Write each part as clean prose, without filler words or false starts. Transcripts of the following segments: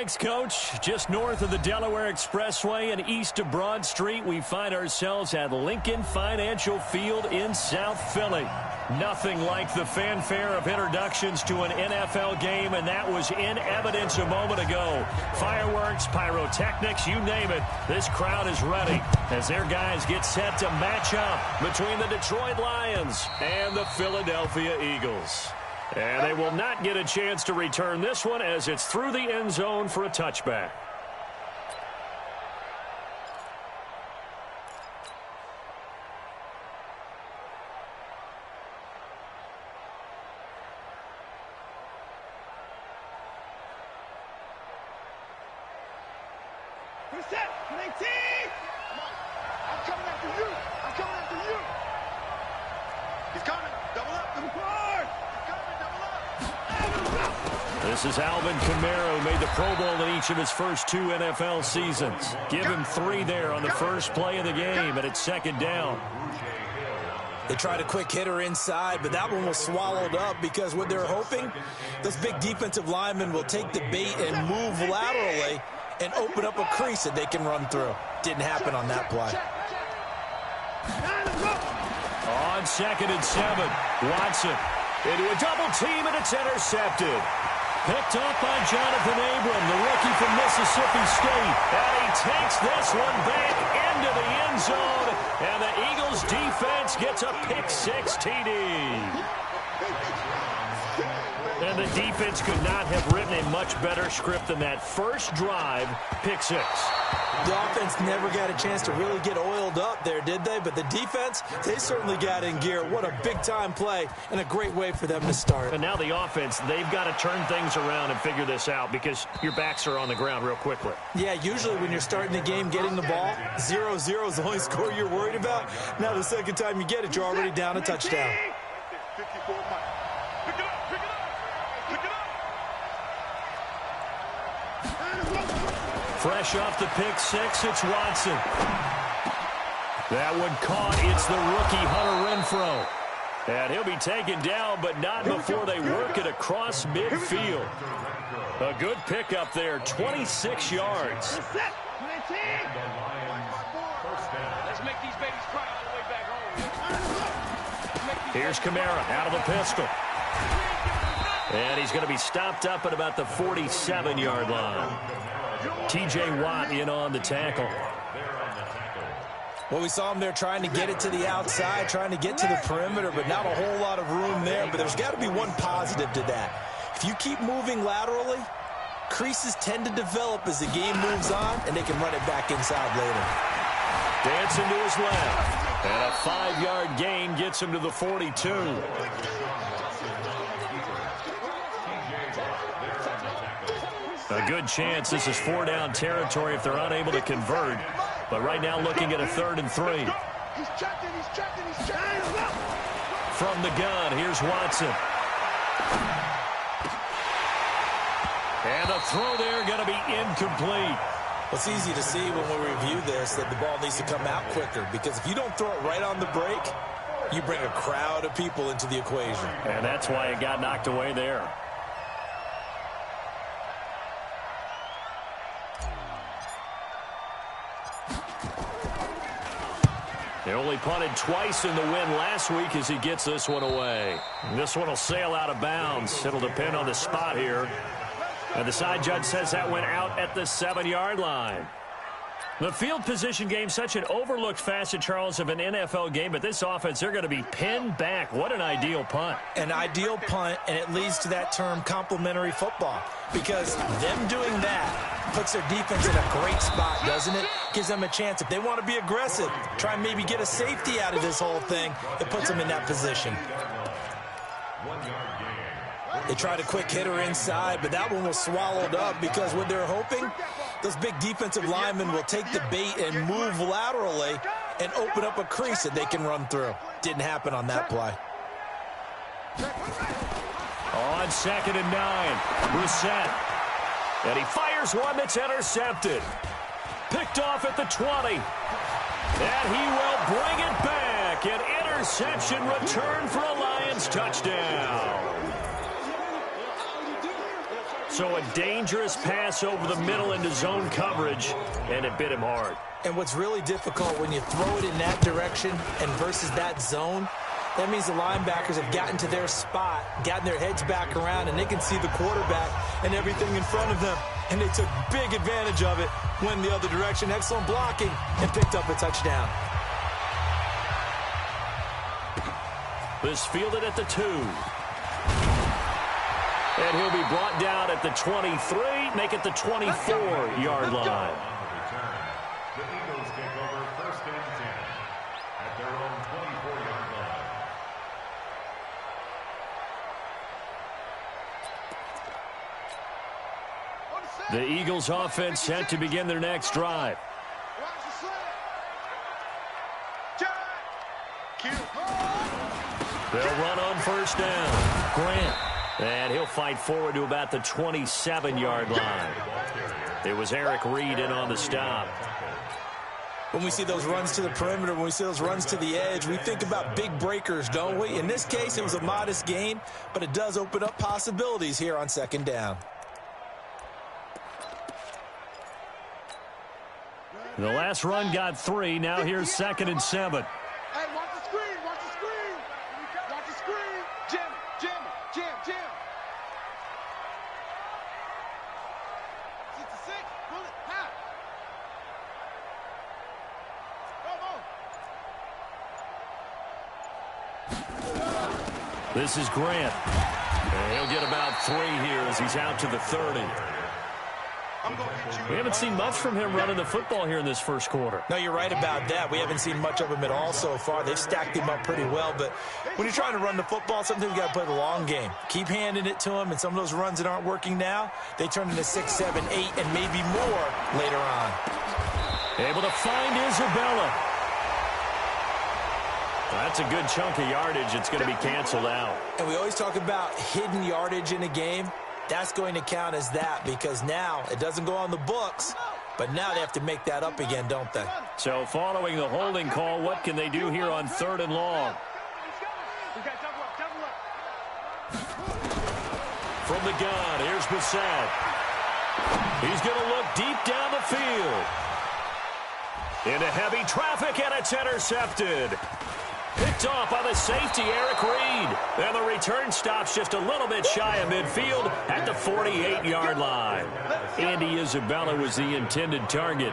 Thanks, Coach. Just north of the Delaware Expressway and east of Broad Street, we find ourselves at Lincoln Financial Field in South Philly. Nothing like the fanfare of introductions to an NFL game, and that was in evidence a moment ago. Fireworks, pyrotechnics, you name it. This crowd is ready as their guys get set to match up between the Detroit Lions and the Philadelphia Eagles. And they will not get a chance to return this one as it's through the end zone for a touchback. Reset, 19! Come on. I'm coming after you. I'm coming after you. He's coming. Double up. He's coming. Double up. This is Alvin Kamara, who made the Pro Bowl in each of his first 2 NFL seasons. Give him 3 there on the first play of the game, and it's second down. They tried a quick hitter inside, but that one was swallowed up because what they're hoping, those big defensive linemen will take the bait and move laterally and open up a crease that they can run through. Didn't happen on that play. On 2nd and 7, Watson into a double team, and it's intercepted. Picked up by Jonathan Abram, the rookie from Mississippi State. And he takes this one back into the end zone. And the Eagles defense gets a pick-6 TD. And the defense could not have written a much better script than that first drive, pick-6. The offense never got a chance to really get oiled up there, did they? But the defense, they certainly got in gear. What a big-time play and a great way for them to start. And now the offense, they've got to turn things around and figure this out because your backs are on the ground real quickly. Yeah, usually when you're starting the game getting the ball, 0-0 is the only score you're worried about. Now the second time you get it, you're already down a touchdown. 54 miles. Pick it up, pick it up, pick it up. Fresh off the pick-6, it's Watson. That one caught. It's the rookie Hunter Renfrow. And he'll be taken down, but not before they work it across midfield. A good pickup there, 26 yards. Let's make these babies cry all the way back home. Here's Kamara out of the pistol. And he's going to be stopped up at about the 47-yard line. T.J. Watt in on the tackle. Well, we saw him there trying to get it to the outside, trying to get to the perimeter, but not a whole lot of room there. But there's got to be one positive to that. If you keep moving laterally, creases tend to develop as the game moves on, and they can run it back inside later. Dancing to his left. And a 5-yard gain gets him to the 42. A good chance this is 4-down territory if they're unable to convert. But right now looking at a 3rd and 3. He's checked it, he's checked it, he's checked it. From the gun, here's Watson. And a throw there going to be incomplete. It's easy to see when we review this that the ball needs to come out quicker, because if you don't throw it right on the break, you bring a crowd of people into the equation. And that's why it got knocked away there. They only punted twice in the win last week as he gets this one away. This one will sail out of bounds. It'll depend on the spot here. And the side judge says that went out at the 7-yard line. The field position game, such an overlooked facet, Charles, of an NFL game, but this offense, they're going to be pinned back. What an ideal punt. An ideal punt, and it leads to that term complementary football, because them doing that puts their defense in a great spot, doesn't it? Gives them a chance. If they want to be aggressive, try and maybe get a safety out of this whole thing, it puts them in that position. They tried a quick hitter inside, but that one was swallowed up because what they're hoping, those big defensive linemen will take the bait and move laterally and open up a crease that they can run through. Didn't happen on that play. On 2nd and 9, Brissett. And he fires one that's intercepted. Picked off at the 20. And he will bring it back. An interception return for a Lions touchdown. So a dangerous pass over the middle into zone coverage, and it bit him hard. And what's really difficult when you throw it in that direction and versus that zone, that means the linebackers have gotten to their spot, gotten their heads back around, and they can see the quarterback and everything in front of them. And they took big advantage of it, went the other direction. Excellent blocking, and picked up a touchdown. This fielded at the 2. And he'll be brought down at the 23, make it the 24-yard line. The Eagles take over 1st and 10 at their own 24-yard line. The Eagles offense set to begin their next drive. They'll run on 1st down. Grant. And he'll fight forward to about the 27-yard line. It was Eric Reed in on the stop. When we see those runs to the perimeter, when we see those runs to the edge, we think about big breakers, don't we? In this case, it was a modest gain, but it does open up possibilities here on 2nd down. The last run got 3. Now here's 2nd and 7. Hey, watch the screen, watch the screen. Watch the screen. Jam. 66, pull it, half. Come on. This is Grant. And he'll get about 3 here as he's out to the 30. We haven't seen much from him running the football here in this first quarter. No, you're right about that. We haven't seen much of him at all so far. They've stacked him up pretty well, but when you're trying to run the football, sometimes you got to play the long game. Keep handing it to him, and some of those runs that aren't working now, they turn into 6, 7, 8, and maybe more later on. Able to find Isabella. That's a good chunk of yardage. It's going to be canceled out. And we always talk about hidden yardage in a game. That's going to count as that because now it doesn't go on the books, but now they have to make that up again, don't they? So following the holding call, what can they do here on 3rd and long? From the gun, here's Bissett. He's going to look deep down the field. Into heavy traffic, and it's intercepted. Picked off by the safety, Eric Reed. And the return stops just a little bit shy of midfield at the 48-yard line. Andy Isabella was the intended target.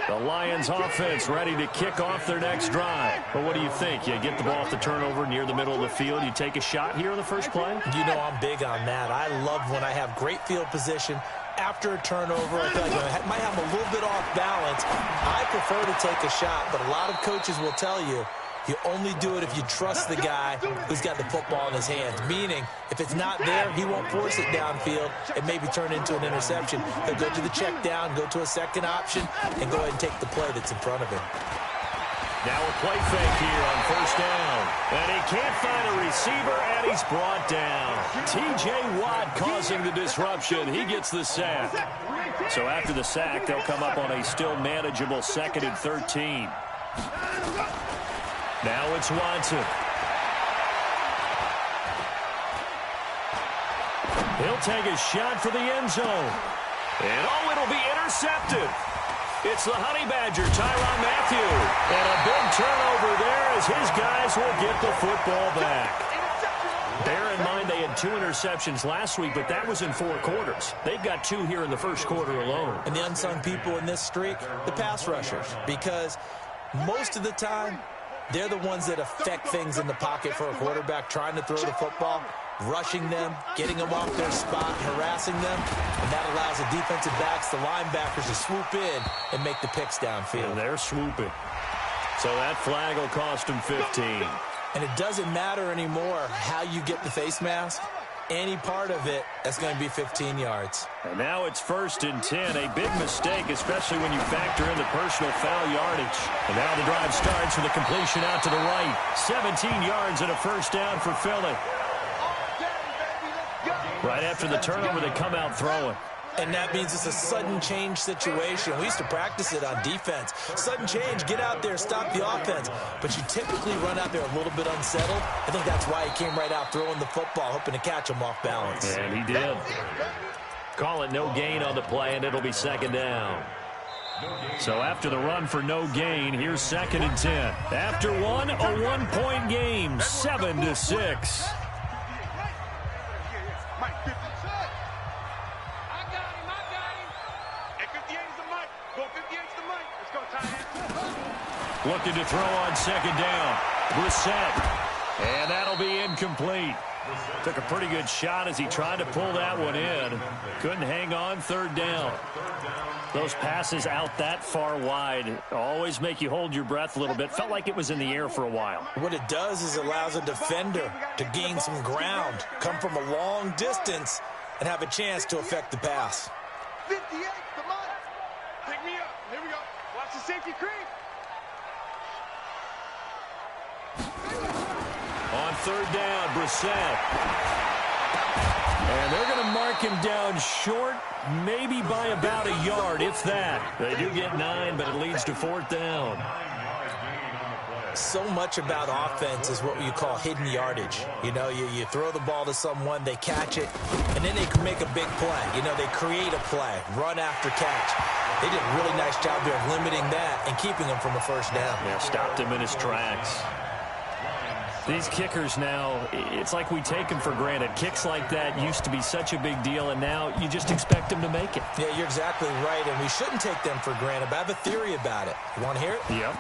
The Lions offense ready to kick off their next drive. But what do you think? You get the ball off the turnover near the middle of the field. You take a shot here in the first play? You know I'm big on that. I love when I have great field position. After a turnover, I feel like I might have a little bit off balance. I prefer to take a shot, but a lot of coaches will tell you, you only do it if you trust the guy who's got the football in his hands. Meaning, if it's not there, he won't force it downfield and maybe turn into an interception. He'll go to the check down, go to a second option, and go ahead and take the play that's in front of him. Now a play fake here on 1st down. And he can't find a receiver, and he's brought down. T.J. Watt causing the disruption. He gets the sack. So after the sack, they'll come up on a still manageable 2nd and 13. Now it's Watson. He'll take a shot for the end zone. And oh, it'll be intercepted. It's the Honey Badger, Tyrann Mathieu. And a big turnover there as his guys will get the football back. Bear in mind they had 2 interceptions last week, but that was in 4 quarters. They've got 2 here in the first quarter alone. And the unsung people in this streak, the pass rushers. Because most of the time, they're the ones that affect things in the pocket for a quarterback, trying to throw the football, rushing them, getting them off their spot, harassing them, and that allows the defensive backs, the linebackers, to swoop in and make the picks downfield. And they're swooping. So that flag will cost them 15. And it doesn't matter anymore how you get the face mask. Any part of it, that's going to be 15 yards. And now it's 1st and 10. A big mistake, especially when you factor in the personal foul yardage. And now the drive starts with a completion out to the right. 17 yards and a 1st down for Philly. Right after the turnover, they come out throwing. And that means it's a sudden change situation. We used to practice it on defense. Sudden change, get out there, stop the offense. But you typically run out there a little bit unsettled. I think that's why he came right out throwing the football, hoping to catch him off balance. And he did. Call it no gain on the play, and it'll be second down. So after the run for no gain, here's 2nd and 10. After one, a 1-point game, 7-6. Looking to throw on 2nd down. Brissett. And that'll be incomplete. Took a pretty good shot as he tried to pull that one in. Couldn't hang on 3rd down. Those passes out that far wide always make you hold your breath a little bit. Felt like it was in the air for a while. What it does is allows a defender to gain some ground, come from a long distance, and have a chance to affect the pass. 58, come on. Pick me up. Here we go. Watch the safety creep. On 3rd down, Brissett. And they're going to mark him down short, maybe by about a yard, if that. They do get 9, but it leads to 4th down. So much about offense is what you call hidden yardage. You know, you throw the ball to someone, they catch it, and then they can make a big play. You know, they create a play, run after catch. They did a really nice job there of limiting that and keeping him from a 1st down. Yeah, stopped him in his tracks. These kickers now, it's like we take them for granted. Kicks like that used to be such a big deal, and now you just expect them to make it. Yeah, you're exactly right, and we shouldn't take them for granted. But I have a theory about it. You want to hear it? Yep.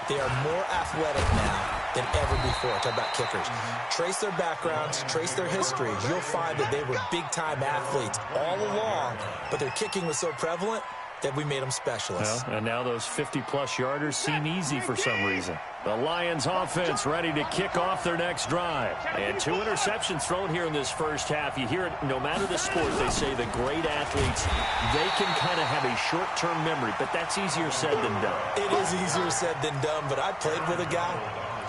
They are more athletic now than ever before. Talk about kickers. Trace their backgrounds, trace their history. You'll find that they were big-time athletes all along, but their kicking was so prevalent that we made them specialists. Well, and now those 50-plus yarders seem easy for some reason. The Lions offense ready to kick off their next drive. And 2 interceptions thrown here in this first half. You hear it, no matter the sport, they say the great athletes, they can kind of have a short-term memory, but that's easier said than done. It is easier said than done, but I played with a guy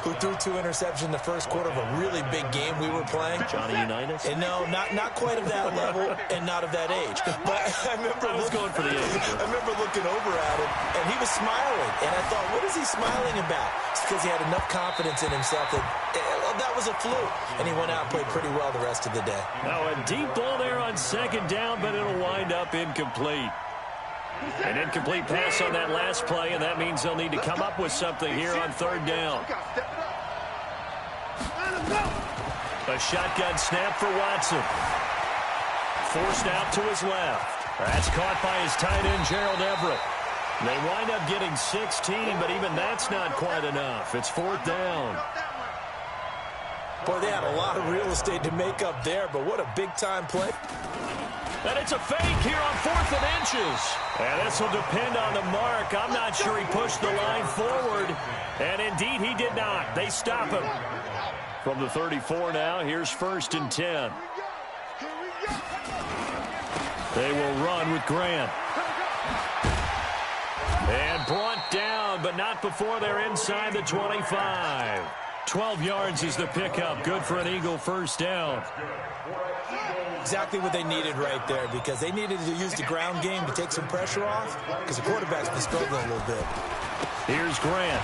who threw 2 interceptions in the first quarter of a really big game we were playing. Johnny Unitas? And no, not quite of that level and not of that age. But I remember going for the age. I remember looking over at him, and he was smiling. And I thought, what is he smiling about? It's because he had enough confidence in himself that that was a fluke. And he went out and played pretty well the rest of the day. Now a deep ball there on 2nd down, but it'll wind up incomplete. An incomplete pass on that last play, and that means they'll need to come up with something here on 3rd down. A shotgun snap for Watson. Forced out to his left. That's caught by his tight end, Gerald Everett. They wind up getting 16, but even that's not quite enough. It's 4th down. Boy, they had a lot of real estate to make up there, but what a big-time play. And it's a fake here on 4th and inches. And this will depend on the mark. I'm not sure he pushed the line forward. And indeed, he did not. They stop him. From the 34 now, here's 1st and 10. They will run with Grant. And brought down, but not before they're inside the 25. 12 yards is the pickup. Good for an Eagle 1st down. Exactly what they needed right there, because they needed to use the ground game to take some pressure off, because the quarterback's been struggling a little bit. Here's Grant.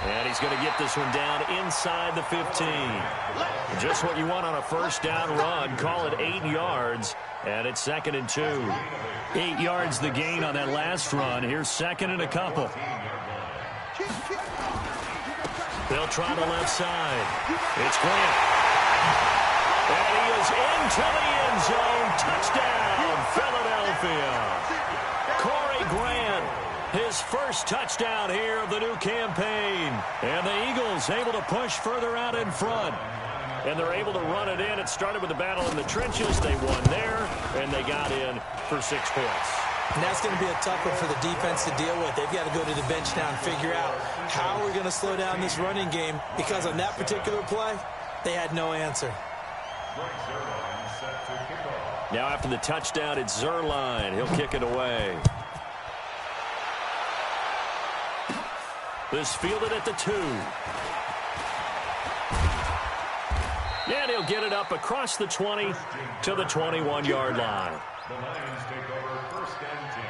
And he's going to get this one down inside the 15. Just what you want on a 1st down run. Call it 8 yards, and it's 2nd and 2. 8 yards the gain on that last run. Here's 2nd and a couple. They'll try the left side. It's Grant. And he is into the end zone. Touchdown, Philadelphia. Corey Grant, his first touchdown here of the new campaign. And the Eagles able to push further out in front. And they're able to run it in. It started with a battle in the trenches. They won there, and they got in for 6 points. And that's going to be a tough one for the defense to deal with. They've got to go to the bench now and figure out how we're going to slow down this running game, because on that particular play, they had no answer. Now after the touchdown, it's Zuerlein. He'll kick it away. This fielded at the 2. And he'll get it up across the 20 to the 21-yard line. The Lions take over 1st and 10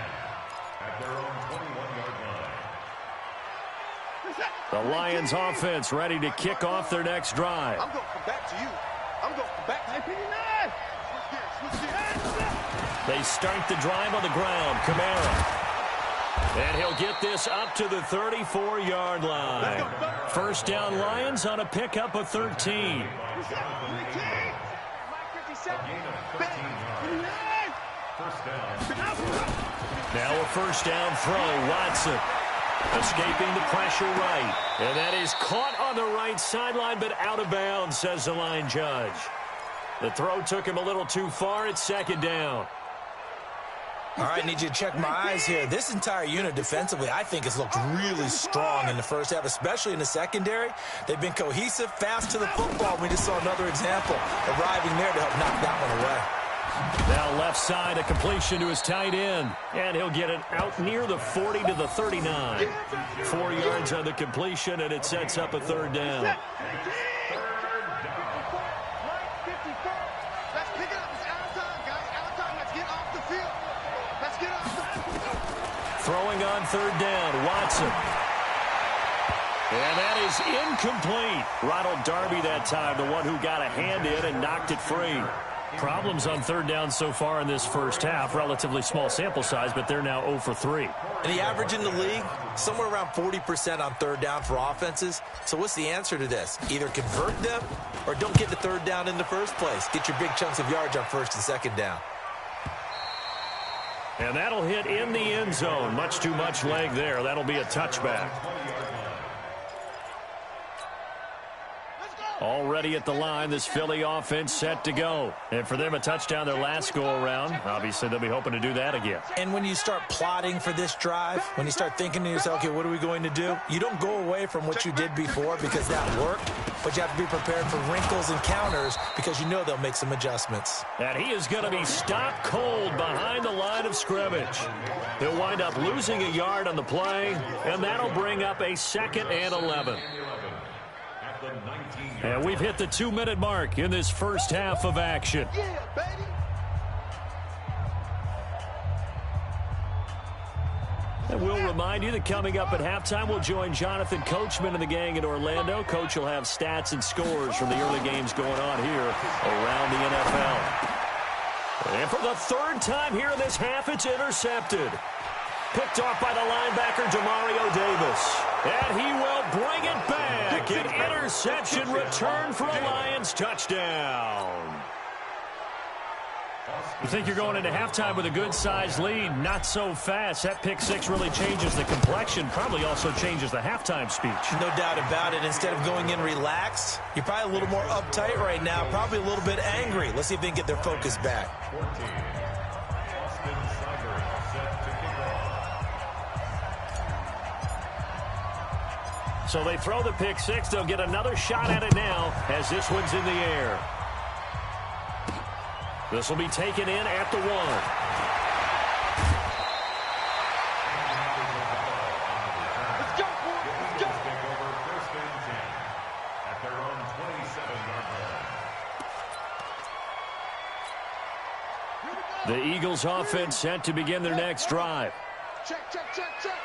at their own 21-yard line. The Lions offense ready to kick off their next drive. I'm going to come back to you. I'm going to come back to you. They start the drive on the ground. Kamara. And he'll get this up to the 34-yard line. First down Lions on a pickup of 13. Now a first down throw. Watson escaping the pressure right. And that is caught on the right sideline, but out of bounds, says the line judge. The throw took him a little too far. It's second down. All right, need you to check my eyes here. This entire unit defensively, I think, has looked really strong in the first half, especially in the secondary. They've been cohesive, fast to the football. We just saw another example arriving there to help knock that one away. Now left side, a completion to his tight end. And he'll get it out near the 40 to the 39. 4 yards on the completion, and it sets up a third down. Let's pick it up. It's out of time, guys. Out of time. Let's get off the field. Let's get off the field. Throwing on third down, Watson. And that is incomplete. Ronald Darby that time, the one who got a hand in and knocked it free. Problems on third down so far in this first half. Relatively small sample size, but they're now 0 for 3. And the average in the league, somewhere around 40% on third down for offenses. So what's the answer to this? Either convert them or don't get the third down in the first place. Get your big chunks of yards on first and second down. And that'll hit in the end zone. Much too much leg there. That'll be a touchback. Already at the line, this Philly offense set to go. And for them, a touchdown their last go-around. Obviously, they'll be hoping to do that again. And when you start plotting for this drive, when you start thinking to yourself, okay, what are we going to do? You don't go away from what you did before because that worked, but you have to be prepared for wrinkles and counters because you know they'll make some adjustments. And he is going to be stopped cold behind the line of scrimmage. He'll wind up losing a yard on the play, and that'll bring up a 2nd and 11. And we've hit the 2-minute mark in this first half of action. Yeah, baby. And we'll remind you that coming up at halftime, we'll join Jonathan Coachman and the gang in Orlando. Coach will have stats and scores from the early games going on here around the NFL. And for the third time here in this half, it's intercepted. Picked off by the linebacker, Demario Davis. And he will bring it back. An interception return for a Lions touchdown. You think you're going into halftime with a good-sized lead. Not so fast. That pick six really changes the complexion. Probably also changes the halftime speech. No doubt about it. Instead of going in relaxed, you're probably a little more uptight right now. Probably a little bit angry. Let's see if they can get their focus back. So they throw the pick six. They'll get another shot at it now as this one's in the air. This will be taken in at the 1. Let's go, boy. Let's go. Take over 1st and 10 at their own 27-yard line. The Eagles offense set to begin their next drive. Check, check, check, check.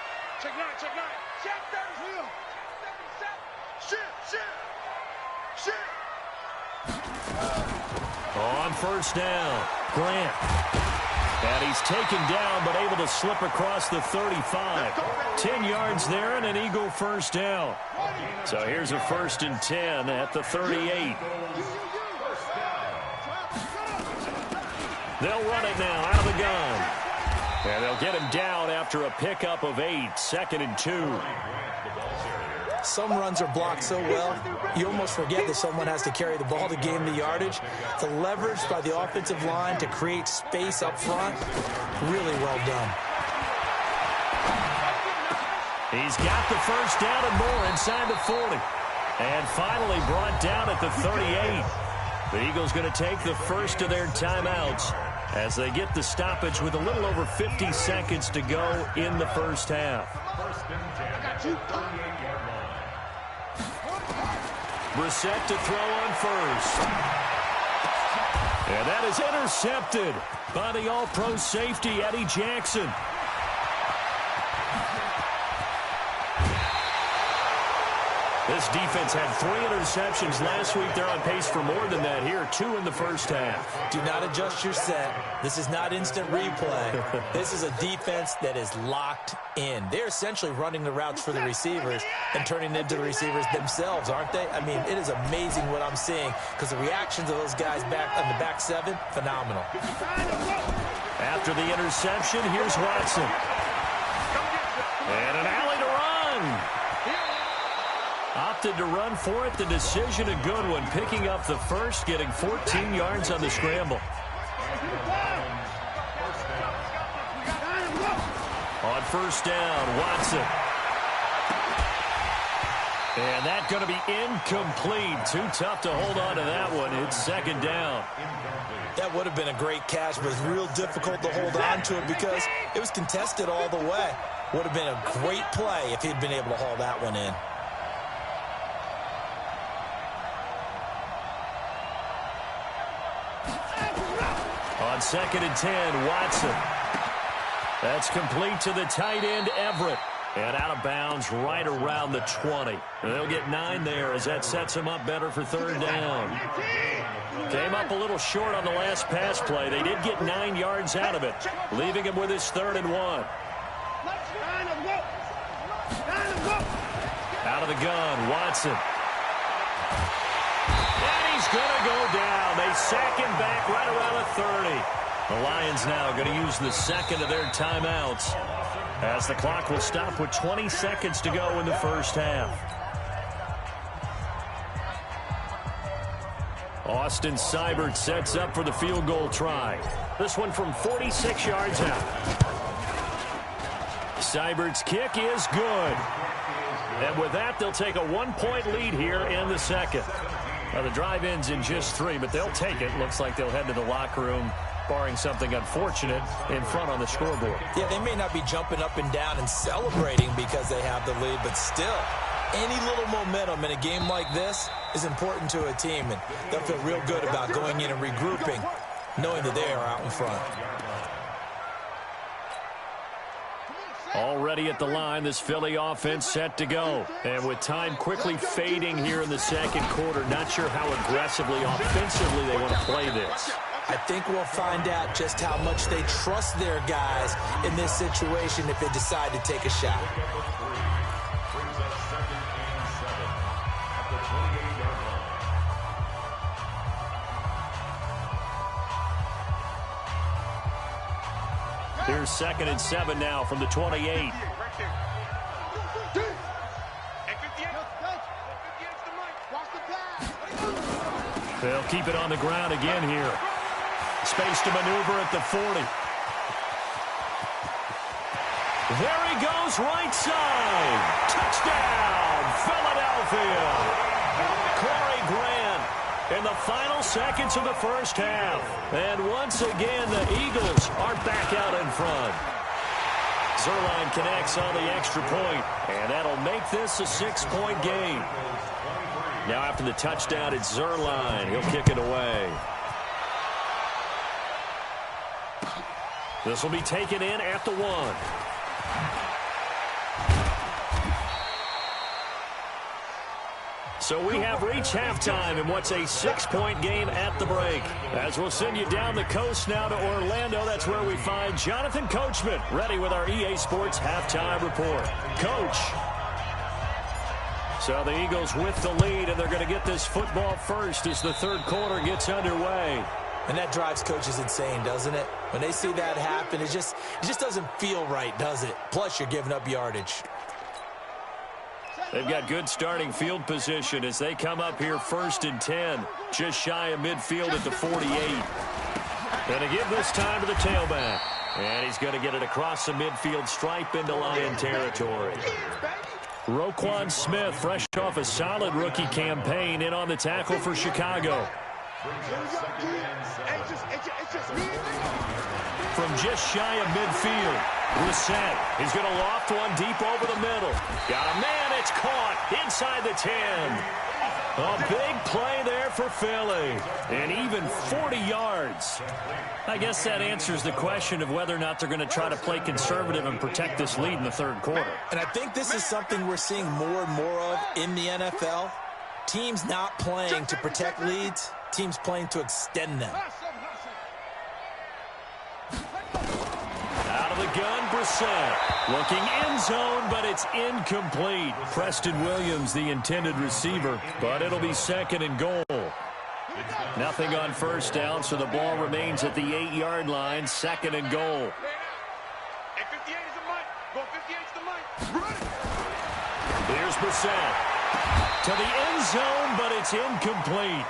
Check 9, check 9. Check 37. Shit. On first down, Grant. And he's taken down but able to slip across the 35. 10 yards there and an Eagle first down. So here's a 1st and 10 at the 38. They'll run it now out of the gun. And they'll get him down after a pickup of 8. 2nd and 2. Some runs are blocked so well, you almost forget that someone has to carry the ball to gain the yardage. The leverage by the offensive line to create space up front, really well done. He's got the first down and more inside the 40. And finally brought down at the 38. The Eagles going to take the first of their timeouts as they get the stoppage with a little over 50 seconds to go in the first half. 1st and 10 at the 38-yard line. Brissett to throw on first. And that is intercepted by the all-pro safety, Eddie Jackson. This defense had 3 interceptions last week. They're on pace for more than that here, 2 in the first half. Do not adjust your set. This is not instant replay. This is a defense that is locked in. They're essentially running the routes for the receivers and turning into the receivers themselves, aren't they? I mean, it is amazing what I'm seeing because the reactions of those guys back on the back 7, phenomenal. After the interception, here's Watson. And an alley to run. Opted to run for it. The decision, a good one. Picking up the first, getting 14 yards on the scramble. On first down, Watson. And that's going to be incomplete. Too tough to hold on to that one. It's second down. That would have been a great catch, but it's real difficult to hold on to it because it was contested all the way. Would have been a great play if he'd been able to haul that one in. On 2nd and 10, Watson. That's complete to the tight end, Everett. And out of bounds right around the 20. They'll get 9 there as that sets him up better for third down. Came up a little short on the last pass play. They did get 9 yards out of it, leaving him with his 3rd and 1. Out of the gun, Watson. And he's going to go down. They sack him back right around the 30. The Lions now going to use the second of their timeouts as the clock will stop with 20 seconds to go in the first half. Austin Seibert sets up for the field goal try. This one from 46 yards out. Seibert's kick is good. And with that, they'll take a 1-point lead here in the second. Now, the drive ends in just 3, but they'll take it. Looks like they'll head to the locker room, barring something unfortunate, in front on the scoreboard. Yeah, they may not be jumping up and down and celebrating because they have the lead, but still, any little momentum in a game like this is important to a team, and they'll feel real good about going in and regrouping, knowing that they are out in front. Already at the line, this Philly offense set to go. And with time quickly fading here in the second quarter, not sure how aggressively, offensively they want to play this. I think we'll find out just how much they trust their guys in this situation if they decide to take a shot. Here's 2nd and 7 now from the 28. They'll keep it on the ground again here. Space to maneuver at the 40. There he goes, right side. Touchdown, Philadelphia. Corey Grant in the final seconds of the first half. And once again, the Eagles are back out in front. Zuerlein connects on the extra point, and that'll make this a 6-point game. Now after the touchdown, it's Zuerlein. He'll kick it away. This will be taken in at the 1. So we have reached halftime in what's a 6-point game at the break. As we'll send you down the coast now to Orlando, that's where we find Jonathan Coachman, ready with our EA Sports Halftime Report. Coach. So the Eagles with the lead, and they're going to get this football first as the third quarter gets underway. And that drives coaches insane, doesn't it? When they see that happen, it just doesn't feel right, does it? Plus, you're giving up yardage. They've got good starting field position as they come up here 1st and 10, just shy of midfield at the 48. And to give this time to the tailback. And he's going to get it across the midfield stripe into Lion territory. Roquan Smith, fresh off a solid rookie campaign, in on the tackle for Chicago. From just shy of midfield, Brissett. He's going to loft one deep over the middle. Got a man, it's caught inside the 10. A big play there for Philly. And even 40 yards. I guess that answers the question of whether or not they're going to try to play conservative and protect this lead in the third quarter. And I think this is something we're seeing more and more of in the NFL. Teams not playing to protect leads, teams playing to extend them. Out of the gun, Brissett. Looking end zone, but it's incomplete. Preston Williams, the intended receiver, but it'll be second and goal. Nothing on first down, so the ball remains at the 8-yard line, second and goal. Here's Brissett. To the end zone, but it's incomplete.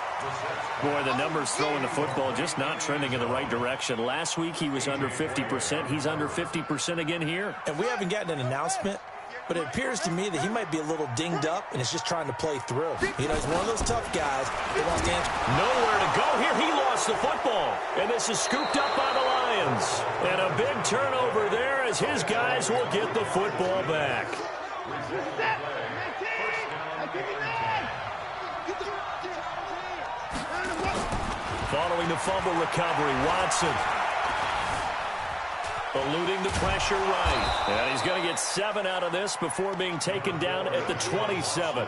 Boy, the numbers throwing the football just not trending in the right direction. Last week he was under 50%. He's under 50% again here. And we haven't gotten an announcement, but it appears to me that he might be a little dinged up and is just trying to play through. You know, he's one of those tough guys that wants to answer. Nowhere to go here. He lost the football. And this is scooped up by the Lions. And a big turnover there as his guys will get the football back. Following the fumble recovery, Watson. Eluding the pressure right. And he's going to get 7 out of this before being taken down at the 27.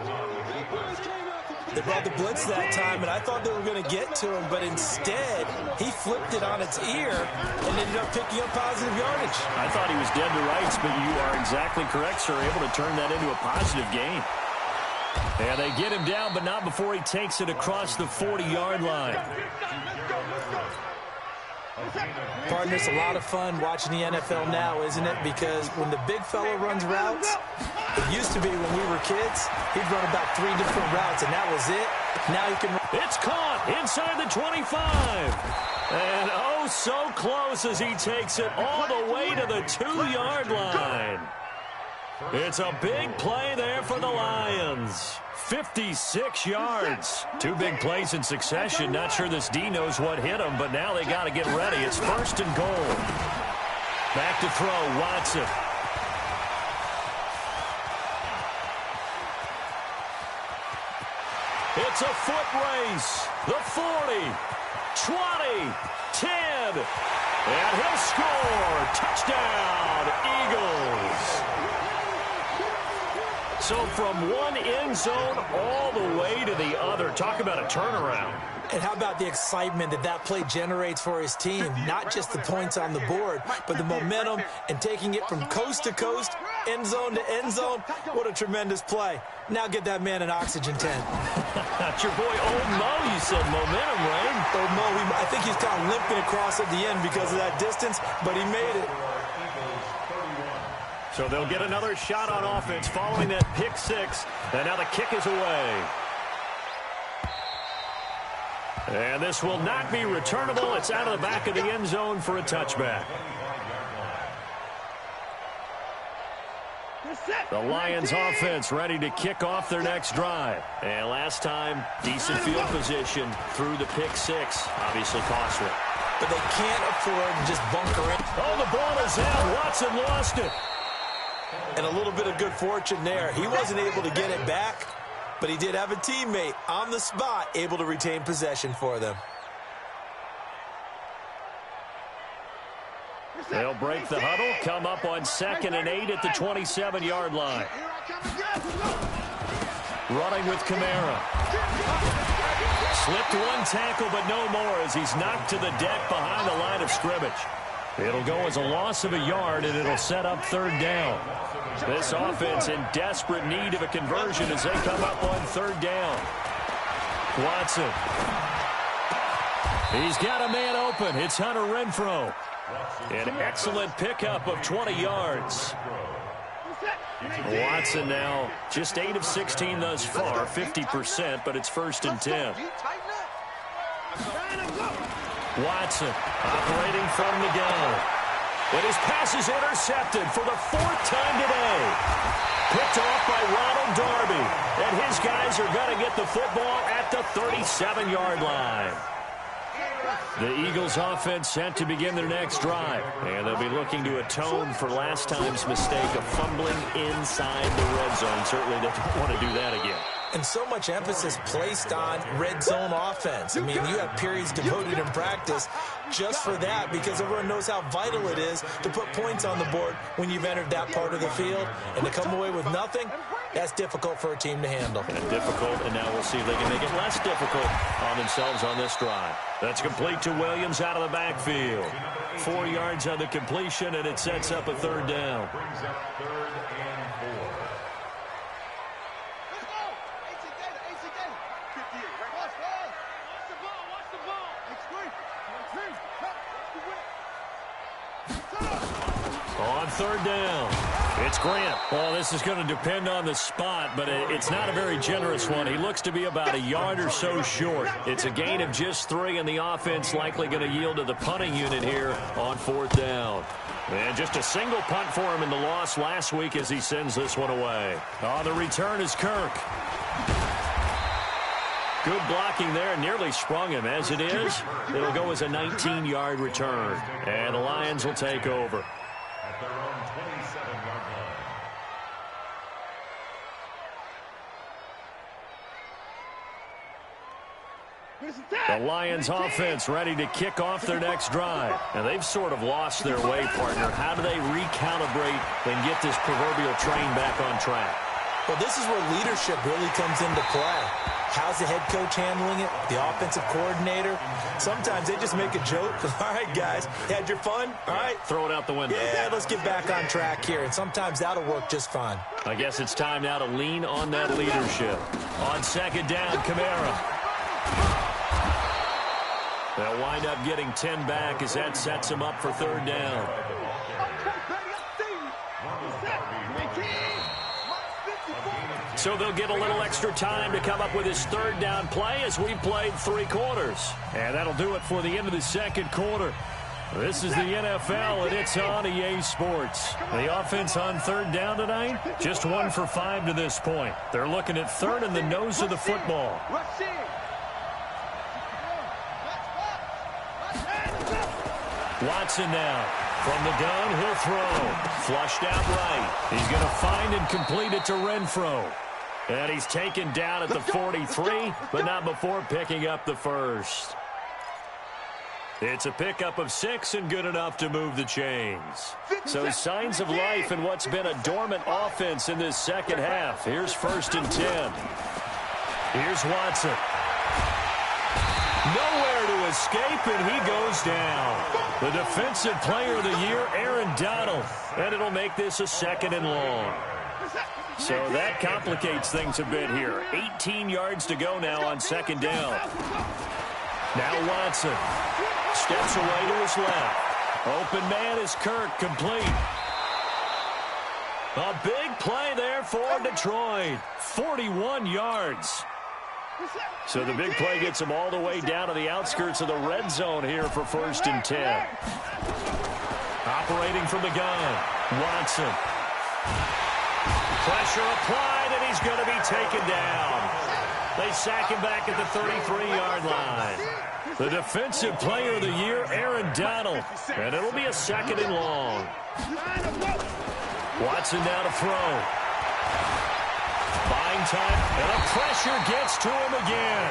They brought the blitz that time, and I thought they were going to get to him, but instead, he flipped it on its ear and ended up picking up positive yardage. I thought he was dead to rights, but you are exactly correct, sir. Able to turn that into a positive gain. And they get him down, but not before he takes it across the 40-yard line. Partner, it's a lot of fun watching the NFL now, isn't it? Because when the big fella runs routes, it used to be when we were kids, he'd run about 3 different routes, and that was it. Now he can run. It's caught inside the 25. And oh, so close as he takes it all the way to the 2-yard line. It's a big play there for the Lions. 56 yards. 2 big plays in succession. Not sure this D knows what hit him, but now they got to get ready. It's first and goal. Back to throw, Watson. It's a foot race. The 40, 20, 10, and he'll score. Touchdown, Eagles. So from one end zone all the way to the other. Talk about a turnaround. And how about the excitement that play generates for his team? Not just the points on the board, but the momentum and taking it from coast to coast, end zone to end zone. What a tremendous play. Now get that man an oxygen tent. That's your boy Old Mo. You said momentum, right? Old Mo, I think he's kind of limping across at the end because of that distance, but he made it. So they'll get another shot on offense following that pick 6. And now the kick is away. And this will not be returnable. It's out of the back of the end zone for a touchback. The Lions offense ready to kick off their next drive. And last time, decent field position through the pick 6. Obviously costly. But they can't afford to just bunker in. Oh, the ball is out. Watson lost it. And a little bit of good fortune there. He wasn't able to get it back, but he did have a teammate on the spot able to retain possession for them. They'll break the huddle, come up on 2nd and 8 at the 27-yard line. Running with Kamara. Slipped one tackle, but no more as he's knocked to the deck behind the line of scrimmage. It'll go as a loss of a yard, and it'll set up 3rd down. This offense in desperate need of a conversion as they come up on 3rd down. Watson. He's got a man open. It's Hunter Renfrow. An excellent pickup of 20 yards. Watson now just 8 of 16 thus far, 50%, but it's 1st and 10. Watson operating from the gun. And his pass is intercepted for the 4th time today. Picked off by Ronald Darby. And his guys are going to get the football at the 37-yard line. The Eagles offense set to begin their next drive. And they'll be looking to atone for last time's mistake of fumbling inside the red zone. Certainly they don't want to do that again. And so much emphasis placed on red zone offense. I mean, you have periods devoted in practice just for that because everyone knows how vital it is to put points on the board when you've entered that part of the field. And to come away with nothing, that's difficult for a team to handle. And difficult, and now we'll see if they can make it less difficult on themselves on this drive. That's complete to Williams out of the backfield. 4 yards on the completion, and it sets up a third down. Brings up 3rd and 4. Let's go! AC Data. 58, right? Watch the ball. Watch the ball. X3. On third down, it's Grant. Well, this is going to depend on the spot, but it's not a very generous one. He looks to be about a yard or so short. It's a gain of just 3, and the offense likely going to yield to the punting unit here on 4th down. And just a single punt for him in the loss last week as he sends this one away. On the return is Kirk. Good blocking there, nearly sprung him. As it is, it'll go as a 19-yard return. And the Lions will take over. At their own 27-yard line. The Lions offense ready to kick off their next drive. And they've sort of lost their way, partner. How do they recalibrate and get this proverbial train back on track? Well, this is where leadership really comes into play. How's the head coach handling it? The offensive coordinator? Sometimes they just make a joke. All right, guys, you had your fun? All right. Throw it out the window. Yeah, let's get back on track here. And sometimes that'll work just fine. I guess it's time now to lean on that leadership. On second down, Kamara. They'll wind up getting 10 back as that sets him up for third down. So they'll get a little extra time to come up with his third down play as we've played 3 quarters. And that'll do it for the end of the second quarter. This is the NFL, and it's on EA Sports. The offense on third down tonight, just 1 for 5 to this point. They're looking at third in the nose of the football. Watson now. From the gun, he'll throw. Flushed out right. He's going to find and complete it to Renfro. And he's taken down at the 43, but not before picking up the first. It's a pickup of 6 and good enough to move the chains. So signs of life in what's been a dormant offense in this second half. Here's 1st and 10. Here's Watson. Nowhere to escape, and he goes down. The defensive player of the year, Aaron Donald. And it'll make this a 2nd and long. So that complicates things a bit here. 18 yards to go now on 2nd down. Now Watson steps away to his left. Open man is Kirk, complete. A big play there for Detroit. 41 yards. So the big play gets him all the way down to the outskirts of the red zone here for 1st and 10. Operating from the gun, Watson. Pressure applied, and he's going to be taken down. They sack him back at the 33-yard line. The defensive player of the year, Aaron Donald. And it'll be a 2nd and long. Watson now to throw. Buying time, and the pressure gets to him again.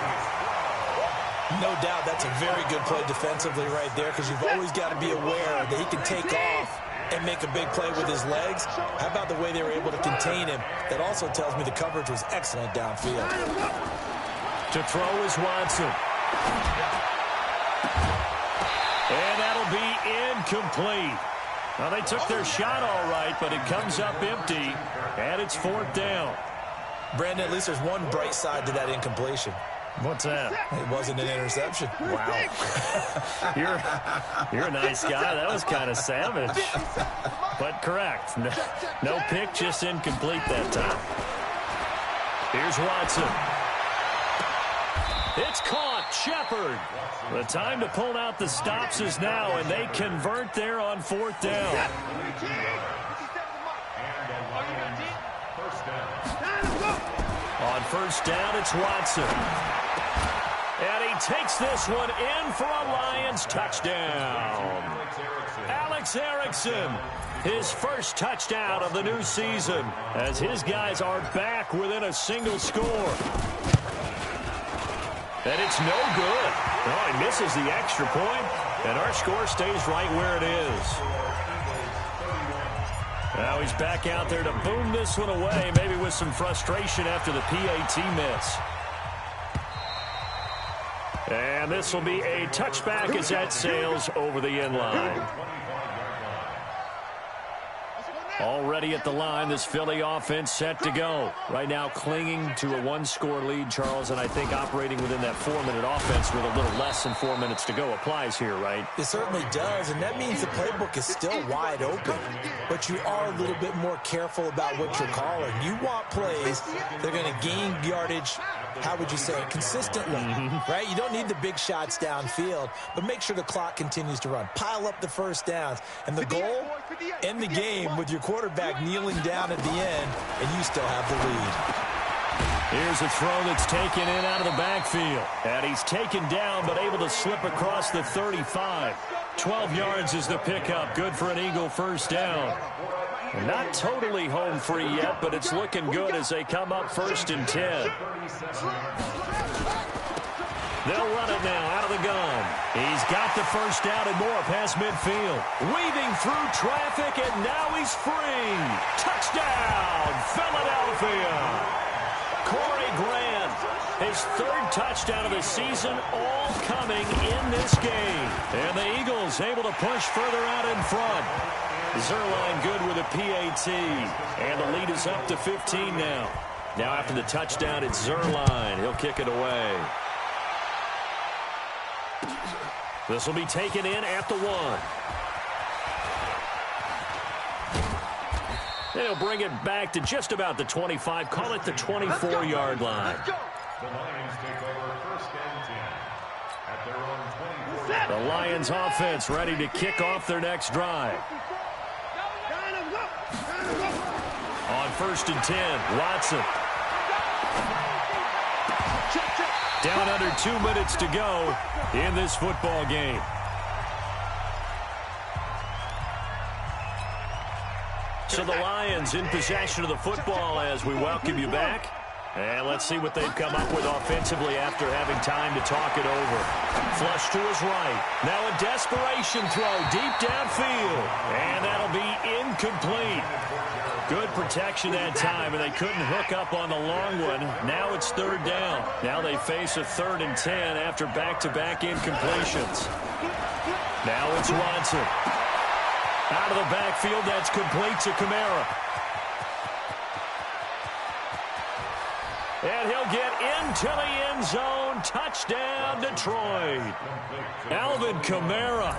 No doubt that's a very good play defensively right there because you've always got to be aware that he can take off and make a big play with his legs. How about the way they were able to contain him? That also tells me the coverage was excellent downfield. To throw is Watson. And that'll be incomplete. Well, they took their shot all right, but it comes up empty, and it's 4th down. Brandon, at least there's one bright side to that incompletion. What's that? It wasn't an interception. Wow. You're a nice guy. That was kind of savage. But correct. No pick, just incomplete that time. Here's Watson. It's caught. Shepard. The time to pull out the stops is now, and they convert there on 4th down. On 1st down, it's Watson. And he takes this one in for a Lions touchdown. Alex Erickson His first touchdown of the new season as his guys are back within a single score. And it's no good. Oh, he misses the extra point, and our score stays right where it is. Now he's back out there to boom this one away, maybe with some frustration after the PAT miss. And this will be a touchback as that sails over the end line. Already at the line, this Philly offense set to go. Right now clinging to a one-score lead, Charles, and I think operating within that 4-minute offense with a little less than 4 minutes to go applies here, right? It certainly does, and that means the playbook is still wide open. But you are a little bit more careful about what you're calling. You want plays that are going to gain yardage, how would you say it, consistently, right? You don't need the big shots downfield, but make sure the clock continues to run. Pile up the first downs. And the goal, end the game with your quarterback kneeling down at the end, and you still have the lead. Here's a throw that's taken in out of the backfield. And he's taken down, but able to slip across the 35. 12 yards is the pickup. Good for an Eagle first down. Not totally home free yet, but it's looking good as they come up 1st and 10. They'll run it now out of the gun. He's got the first down and more past midfield. Weaving through traffic, and now he's free. Touchdown, Philadelphia. Corey Grant, his 3rd touchdown of the season, all coming in this game. And the Eagles able to push further out in front. Zuerlein good with a PAT, and the lead is up to 15 now. Now after the touchdown, it's Zuerlein. He'll kick it away. This will be taken in at the 1. They'll bring it back to just about the 25. Call it the 24-yard line. The Lions take over 1st and 10 at their own 24. The Lions offense ready to kick off their next drive. On 1st and 10, Watson. Down under 2 minutes to go in this football game. So the Lions in possession of the football as we welcome you back. And let's see what they've come up with offensively after having time to talk it over. Flush to his right. Now a desperation throw deep downfield. And that'll be incomplete. Good protection that time, and they couldn't hook up on the long one. Now it's 3rd down. Now they face a 3rd and 10 after back-to-back incompletions. Now it's Watson. Out of the backfield, that's complete to Kamara. And he'll get into the end zone. Touchdown, Detroit. Alvin Kamara,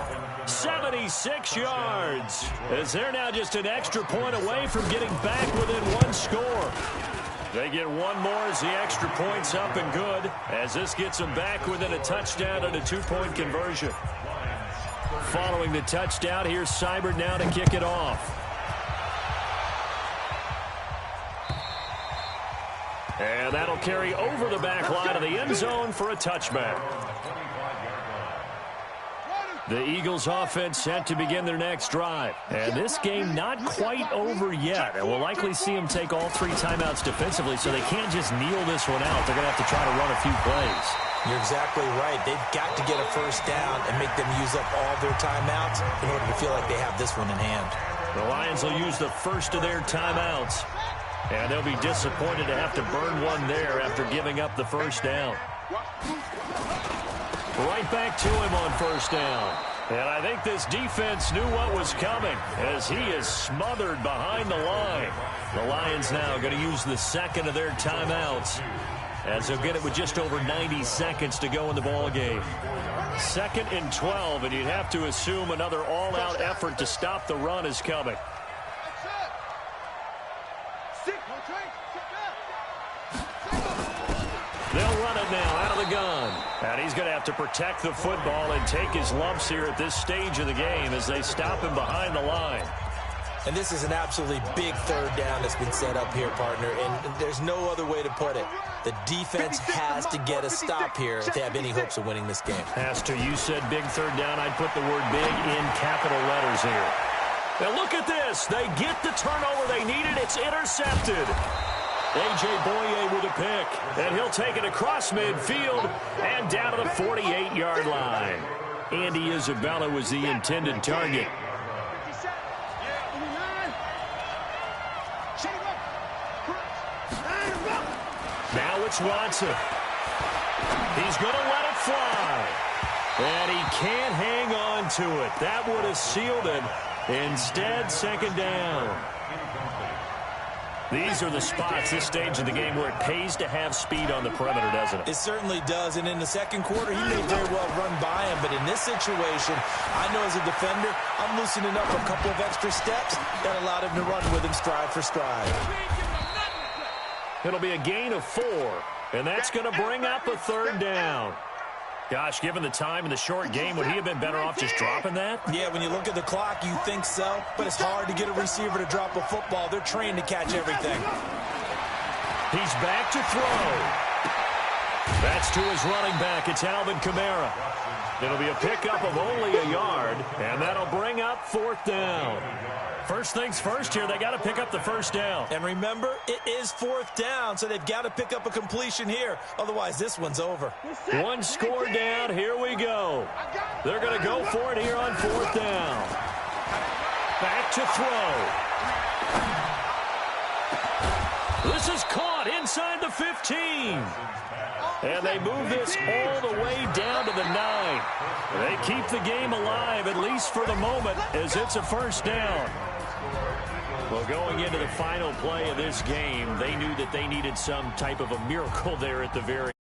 76 yards. As they're now just an extra point away from getting back within 1 score. They get one more as the extra point's up and good. As this gets them back within a touchdown and a 2-point conversion. Following the touchdown, here's Seibert now to kick it off. And that'll carry over the back line of the end zone for a touchback. The Eagles offense set to begin their next drive. And this game not quite over yet. And we'll likely see them take all 3 timeouts defensively, so they can't just kneel this one out. They're going to have to try to run a few plays. You're exactly right. They've got to get a first down and make them use up all their timeouts in order to feel like they have this one in hand. The Lions will use the first of their timeouts. And they'll be disappointed to have to burn one there after giving up the first down. Right back to him on first down. And I think this defense knew what was coming as he is smothered behind the line. The Lions now going to use the second of their timeouts as they'll get it with just over 90 seconds to go in the ball game. 2nd and 12, and you'd have to assume another all-out effort to stop the run is coming. They'll run it now out of the gun. And he's going to have to protect the football and take his lumps here at this stage of the game as they stop him behind the line. And this is an absolutely big 3rd down that's been set up here, partner, and there's no other way to put it. The defense has to get a stop here if they have any hopes of winning this game. Has to. You said big 3rd down. I'd put the word big in capital letters here. And look at this. They get the turnover they needed. It's intercepted. A.J. Boye with a pick. And he'll take it across midfield and down to the 48-yard line. Andy Isabella was the intended target. Now it's Watson. He's going to let it fly. And he can't hang on to it. That would have sealed it. Instead, second down. These are the spots, this stage of the game, where it pays to have speed on the perimeter, doesn't it? It certainly does. And in the second quarter, he may very well run by him. But in this situation, I know as a defender, I'm loosening up a couple of extra steps that allowed him to run with him stride for stride. It'll be a gain of 4. And that's going to bring up a third down. Gosh, given the time in the short game, would he have been better off just dropping that? Yeah, when you look at the clock, you think so. But it's hard to get a receiver to drop a football. They're trained to catch everything. He's back to throw. That's to his running back. It's Alvin Kamara. It'll be a pickup of only a yard, and that'll bring up fourth down. First things first here, they got to pick up the first down. And remember, it is fourth down, so they've got to pick up a completion here. Otherwise, this one's over. One score down. Here we go. They're going to go for it here on fourth down. Back to throw. This is caught inside the 15. And they move this all the way down to the 9. They keep the game alive, at least for the moment, as it's a first down. Well, going into the final play of this game, they knew that they needed some type of a miracle there at the very